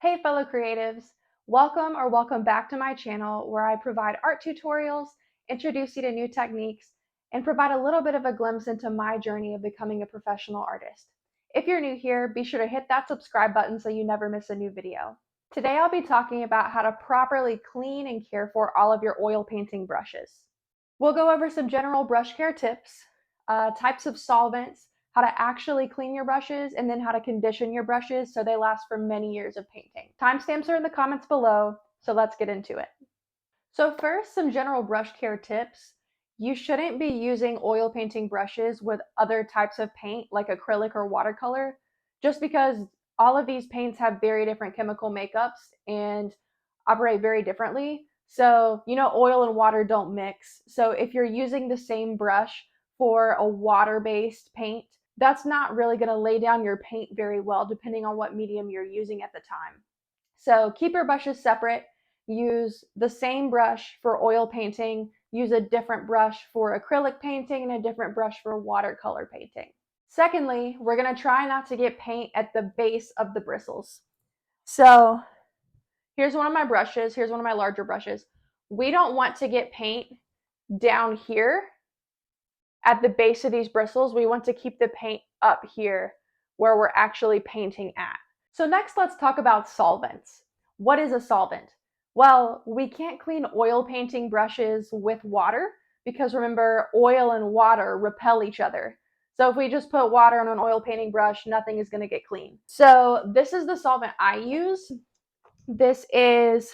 Hey fellow creatives, welcome back to my channel where I provide art tutorials, introduce you to new techniques, and provide a little bit of a glimpse into my journey of becoming a professional artist. If you're new here, be sure to hit that subscribe button so you never miss a new video. Today I'll be talking about how to properly clean and care for all of your oil painting brushes. We'll go over some general brush care tips, types of solvents, how to actually clean your brushes, and then how to condition your brushes so they last for many years of painting. Timestamps are in the comments below, so let's get into it. So first, some general brush care tips. You shouldn't be using oil painting brushes with other types of paint like acrylic or watercolor, just because all of these paints have very different chemical makeups and operate very differently. So, oil and water don't mix. So if you're using the same brush for a water-based paint, that's not really going to lay down your paint very well depending on what medium you're using at the time. So keep your brushes separate. Use the same brush for oil painting, use a different brush for acrylic painting, and a different brush for watercolor painting. Secondly, we're going to try not to get paint at the base of the bristles. So here's one of my brushes. Here's one of my larger brushes. We don't want to get paint down here at the base of these bristles. We want to keep the paint up here where we're actually painting at. So next, let's talk about solvents. What is a solvent? Well, we can't clean oil painting brushes with water because remember, oil and water repel each other. So if we just put water on an oil painting brush, nothing is going to get clean. So this is the solvent I use. This is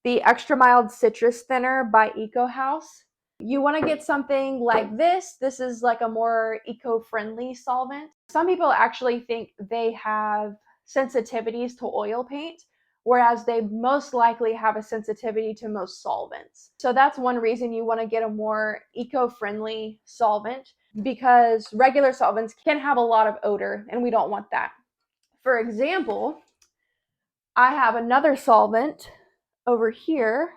the Extra Mild Citrus Thinner by Eco House. You want to get something like this. This is like a more eco-friendly solvent. Some people actually think they have sensitivities to oil paint, whereas they most likely have a sensitivity to most solvents. So that's one reason you want to get a more eco-friendly solvent, because regular solvents can have a lot of odor and we don't want that. For example, I have another solvent over here.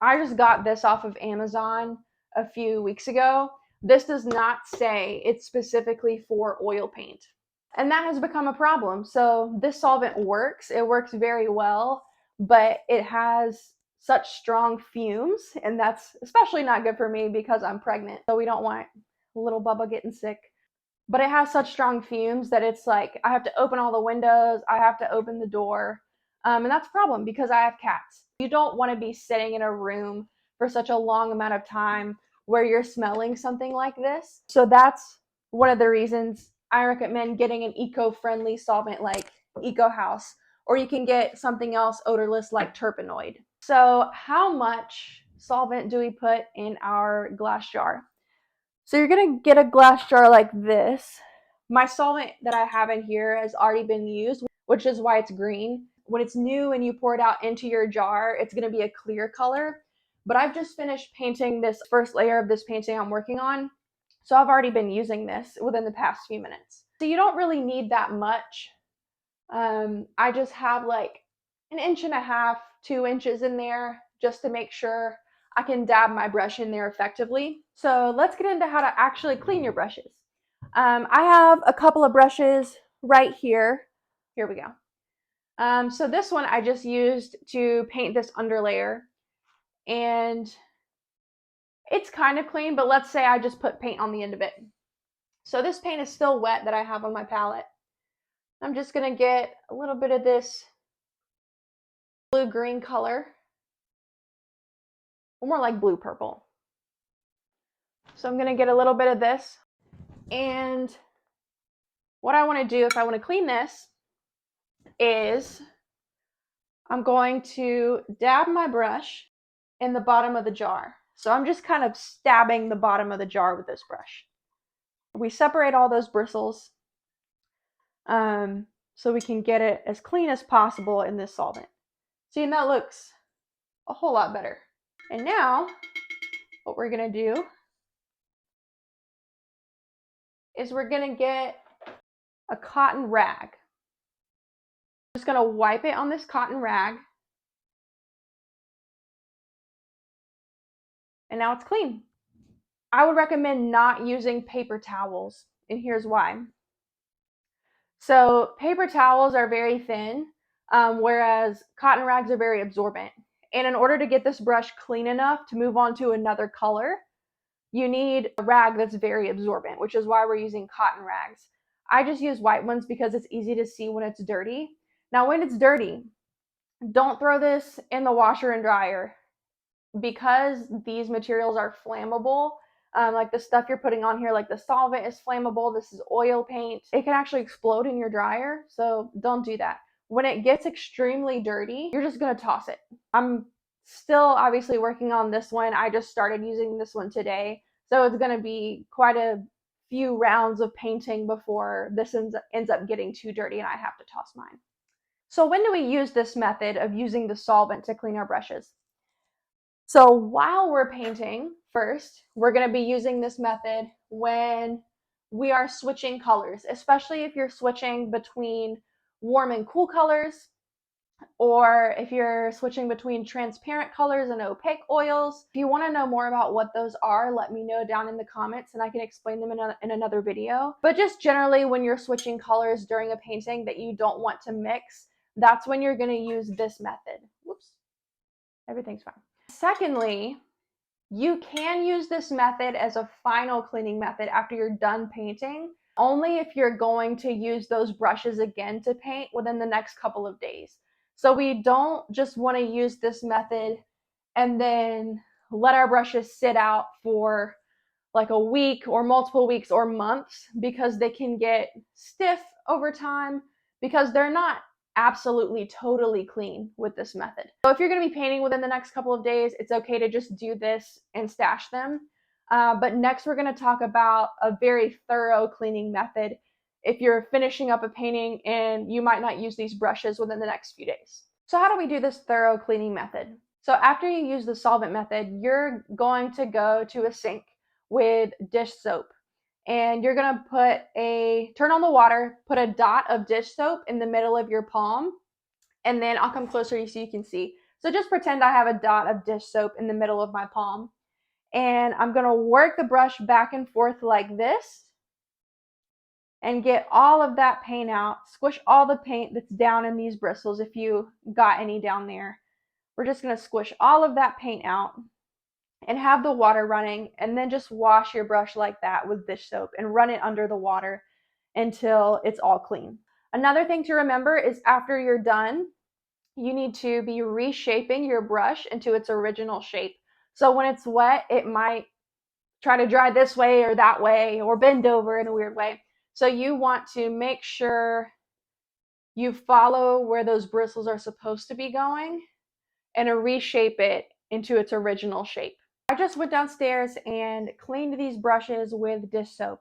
I just got this off of Amazon a few weeks ago. This does not say it's specifically for oil paint. And that has become a problem. So this solvent works. It works very well, but it has such strong fumes, and that's especially not good for me because I'm pregnant. So we don't want little Bubba getting sick. But it has such strong fumes that it's like I have to open all the windows, I have to open the door. And that's a problem because I have cats. You don't want to be sitting in a room for such a long amount of time where you're smelling something like this. So that's one of the reasons I recommend getting an eco-friendly solvent like Eco House, or you can get something else odorless like Terpenoid. So how much solvent do we put in our glass jar? So you're going to get a glass jar like this. My solvent that I have in here has already been used, which is why it's green. When it's new and you pour it out into your jar, it's going to be a clear color. But I've just finished painting this first layer of this painting I'm working on. So I've already been using this within the past few minutes. So you don't really need that much. I just have like 1.5 inches, 2 inches in there just to make sure I can dab my brush in there effectively. So let's get into how to actually clean your brushes. I have a couple of brushes right here. Here we go. So this one I just used to paint this underlayer, and it's kind of clean, but let's say I just put paint on the end of it. So this paint is still wet that I have on my palette. I'm just gonna get a little bit of this blue-green color, or more like blue-purple. So I'm gonna get a little bit of this, and what I want to do if I want to clean this is I'm going to dab my brush in the bottom of the jar. So I'm just kind of stabbing the bottom of the jar with this brush. We separate all those bristles so we can get it as clean as possible in this solvent. See, and that looks a whole lot better. And now what we're going to do is we're going to get a cotton rag. I'm just going to wipe it on this cotton rag. And now it's clean. I would recommend not using paper towels, and here's why. So paper towels are very thin. whereas cotton rags are very absorbent. And in order to get this brush clean enough to move on to another color, you need a rag that's very absorbent, which is why we're using cotton rags. I just use white ones because it's easy to see when it's dirty. Now, when it's dirty, don't throw this in the washer and dryer because these materials are flammable. Like the stuff you're putting on here, like the solvent is flammable. This is oil paint. It can actually explode in your dryer, so don't do that. When it gets extremely dirty, you're just gonna toss it. I'm still obviously working on this one. I just started using this one today, so it's gonna be quite a few rounds of painting before this ends up getting too dirty and I have to toss mine. So when do we use this method of using the solvent to clean our brushes? So while we're painting, first, we're going to be using this method when we are switching colors, especially if you're switching between warm and cool colors, or if you're switching between transparent colors and opaque oils. If you want to know more about what those are, let me know down in the comments and I can explain them in another video. But just generally, when you're switching colors during a painting that you don't want to mix, that's when you're going to use this method. Whoops, everything's fine. Secondly, you can use this method as a final cleaning method after you're done painting, only if you're going to use those brushes again to paint within the next couple of days. So we don't just want to use this method and then let our brushes sit out for like a week or multiple weeks or months, because they can get stiff over time because they're not absolutely totally clean with this method. So if you're going to be painting within the next couple of days, it's okay to just do this and stash them. But next we're going to talk about a very thorough cleaning method if you're finishing up a painting and you might not use these brushes within the next few days. So how do we do this thorough cleaning method? So after you use the solvent method, you're going to go to a sink with dish soap, and you're going to turn on the water, put a dot of dish soap in the middle of your palm, and then I'll come closer so you can see. So just pretend I have a dot of dish soap in the middle of my palm, and I'm going to work the brush back and forth like this and get all of that paint out. Squish all the paint that's down in these bristles if you got any down there. We're just going to squish all of that paint out and have the water running, and then just wash your brush like that with dish soap and run it under the water until it's all clean. Another thing to remember is after you're done, you need to be reshaping your brush into its original shape. So when it's wet, it might try to dry this way or that way or bend over in a weird way. So you want to make sure you follow where those bristles are supposed to be going and reshape it into its original shape. I just went downstairs and cleaned these brushes with dish soap.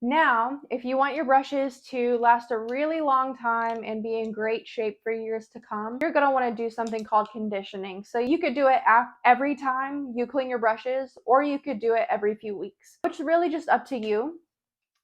Now, if you want your brushes to last a really long time and be in great shape for years to come, you're going to want to do something called conditioning. So you could do it every time you clean your brushes, or you could do it every few weeks, which is really just up to you.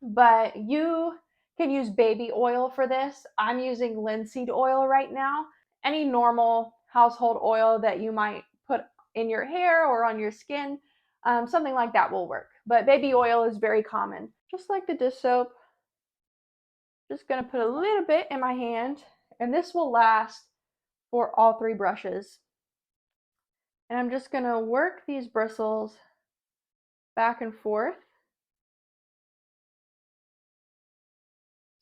But you can use baby oil for this. I'm using linseed oil right now. Any normal household oil that you might put in your hair or on your skin, something like that will work. But baby oil is very common. Just like the dish soap, just going to put a little bit in my hand, and this will last for all three brushes. And I'm just going to work these bristles back and forth.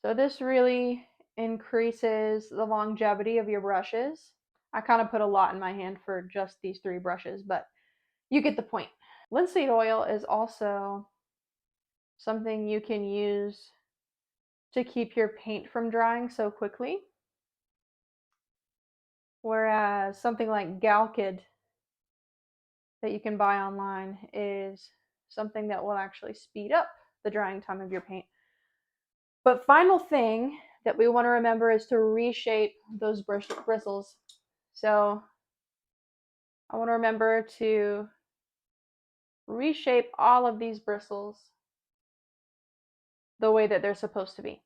So this really increases the longevity of your brushes. I kind of put a lot in my hand for just these three brushes, but you get the point. Linseed oil is also something you can use to keep your paint from drying so quickly. Whereas something like Galkid that you can buy online is something that will actually speed up the drying time of your paint. But final thing that we want to remember is to reshape those bristles. So I want to remember to reshape all of these bristles the way that they're supposed to be.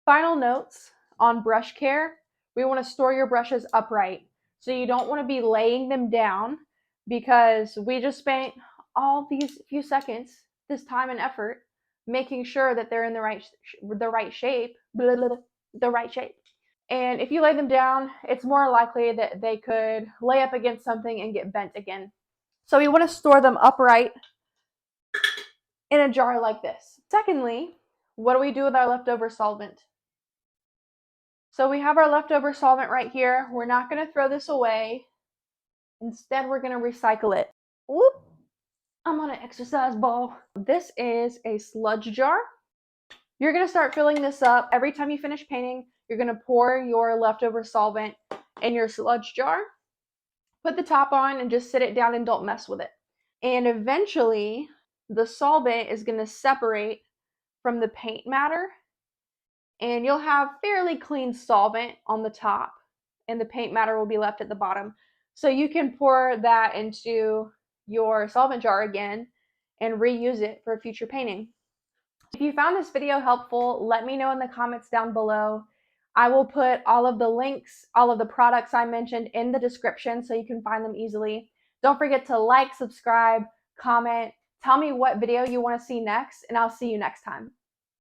Final notes on brush care. We want to store your brushes upright. So you don't want to be laying them down, because we just spent all these few seconds, this time and effort, making sure that they're in the right shape, the right shape. And if you lay them down, it's more likely that they could lay up against something and get bent again. So we want to store them upright in a jar like this. Secondly, what do we do with our leftover solvent? So we have our leftover solvent right here. We're not going to throw this away. Instead, we're going to recycle it. Whoop! I'm on an exercise ball. This is a sludge jar. You're going to start filling this up. Every time you finish painting, you're going to pour your leftover solvent in your sludge jar. Put the top on and just sit it down and don't mess with it. And eventually, the solvent is going to separate from the paint matter, and you'll have fairly clean solvent on the top, and the paint matter will be left at the bottom. So you can pour that into your solvent jar again and reuse it for future painting. If you found this video helpful, let me know in the comments down below. I will put all of the links, all of the products I mentioned in the description so you can find them easily. Don't forget to like, subscribe, comment, tell me what video you want to see next, and I'll see you next time.